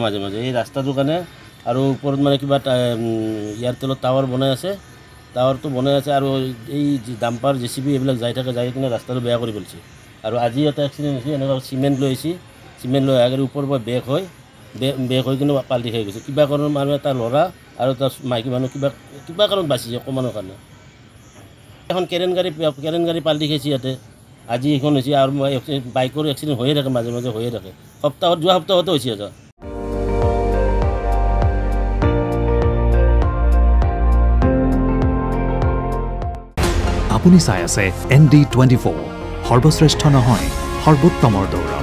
মাজে মাজে এই ৰাস্তাটোৰ কাৰণে আৰু ওপৰত মানে কিবা ইয়াৰ তলত টাৱাৰ বনাই আছে টাৱাৰটো বনাই আছে আৰু এই ডাম্পাৰ JCB এইবিলাক যাই থাকে যাই কিনে ৰাস্তাটো বেয়া কৰি পেলাইছে আৰু আজি এটা এক্সিডেণ্ট হৈছে এনেকুৱা চিমেণ্ট লৈ আহিছে চিমেণ্ট লৈ আগে ওপৰৰ পৰা বেগ হৈ কিনে পাল্টি খাই গৈছে কিবা কাৰণত মানুহ এটা ল'ৰা আৰু এটা মাইকী মানুহ কিবা কাৰণত বাচিছে অকণমানৰ কাৰণে এখন কেৰেন গাড়ী পাল্টি খাইছে ইয়াতে আজি এখন হৈছে আৰু বাইকৰ এক্সিডেণ্ট হৈয়ে থাকে মাজে মাজে হৈয়ে থাকে যোৱা সপ্তাহতে হৈছে এটা আপুনি চাই আছে ND24 সৰ্বশ্ৰেষ্ঠ নহয় সৰ্বোত্তমৰ দৌৰ